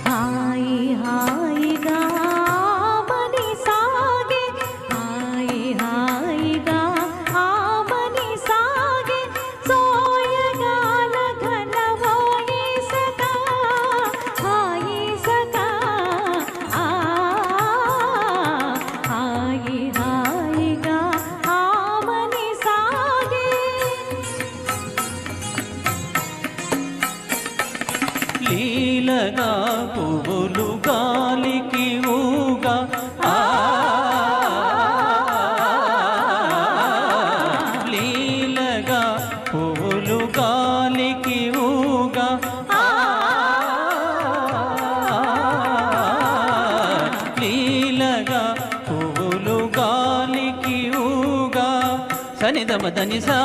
హాయి హాయిగా ఆమని సాగే హాయి హాయిగా ఆమని సాగే సోయగాల ఘనవోయి సదా హాయి సదా హాయి హాయిగా ఆమని సాగే లీలగా పువ్వులు గాలికి ఊగా లీలగా పువ్వులు గాలికి ఊగా లీలగా పువ్వులు గాలికి ఊగా సనిదమ దనిసా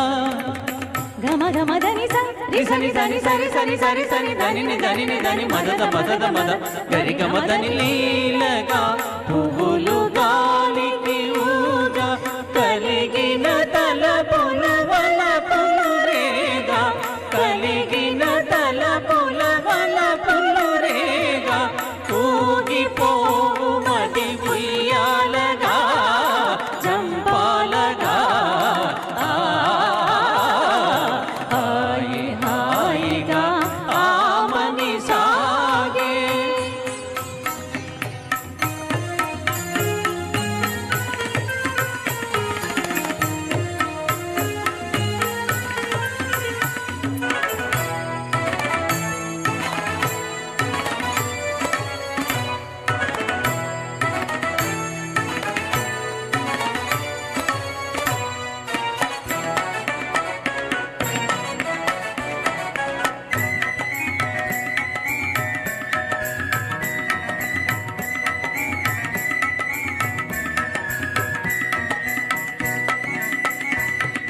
గమ గమ దని స రి సని సని సరి సని సరి సని దని ని దని మదద మదద మద గరి గమ దని లీలగా పువ్వులు గాలికి ఊగా కలిగిన తలపుల వలపులు రేగా కలిగిన తలపుల వలపులు రేగా ఊగిపోవు మది ఉయ్యాలగా చంపాలగా హాయి హాయిగా ఆమని సాగే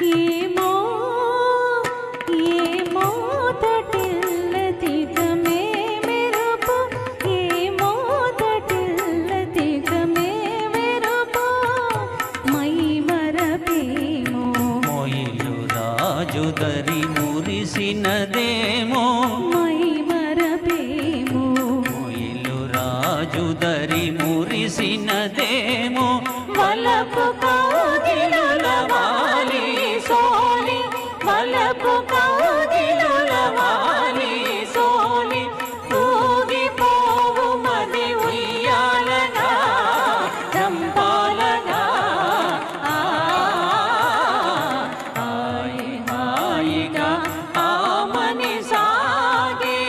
ఏమో ఏమో తటిల్లతిగమే మెరుపు ఏమో తటిల్లతిగమే మెరుపు మై మరపేమో మొయిలు రాజుదరి మురిసినదేమో మై మరపేమో మొయిలు రాజుదరి మురిసినదేమో వలపు కౌగిలుల వాలి సోలి వలపు కౌగిలుల వాలి సోలి ఊగిపోవు మది ఉయ్యాలగా చంపాలగా హాయి హాయిగా ఆమని సాగే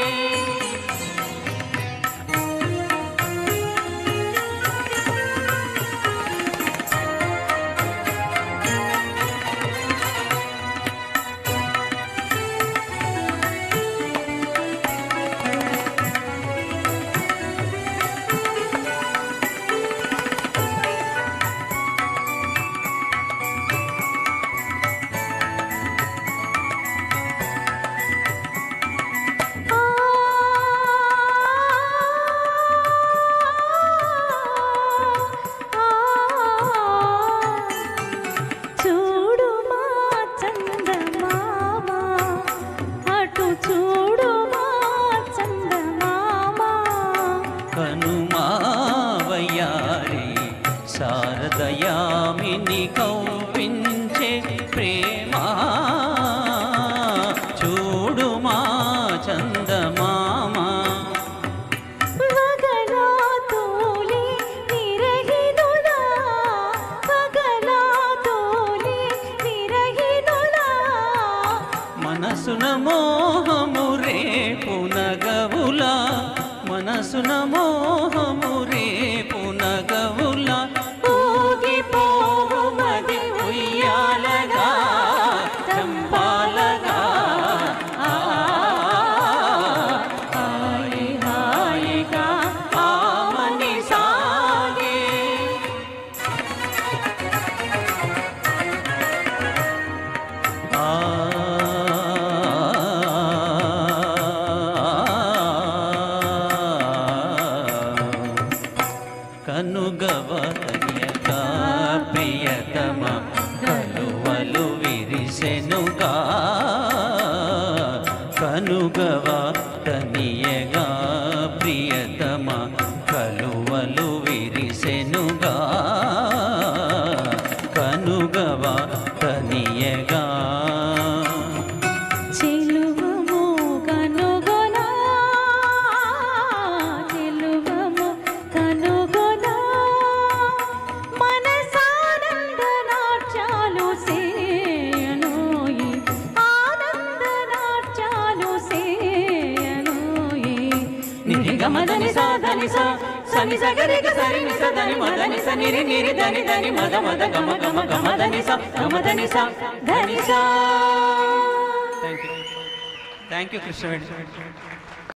చూడు మా చందమామ అటు చూడు మా చందమామ కనుమావయారి శారదయామిని కౌపించే ప్రేమ చూడు మా చందమామ వగలా తోలి విరహినులా వగలా తోలి విరహినులా మనసున మోహము రేపు నగవులా మనసున మోహము రేపు నగవులా ఊగిపోవు మది ఉయ్యాలగా చంపాలగా హాయి హాయిగా ఆమని సాగే కనుగవతనియక ప్రియతమ కలువలు విరిసెనుగా కనుగవతనియగా ప్రియతమ దని స సని సగరి గ సరి ని స దని మదని స నిరి నిరి దని దని మద మద గమ గమ గమ దని స దని స దని స. Thank you Krishnaveni.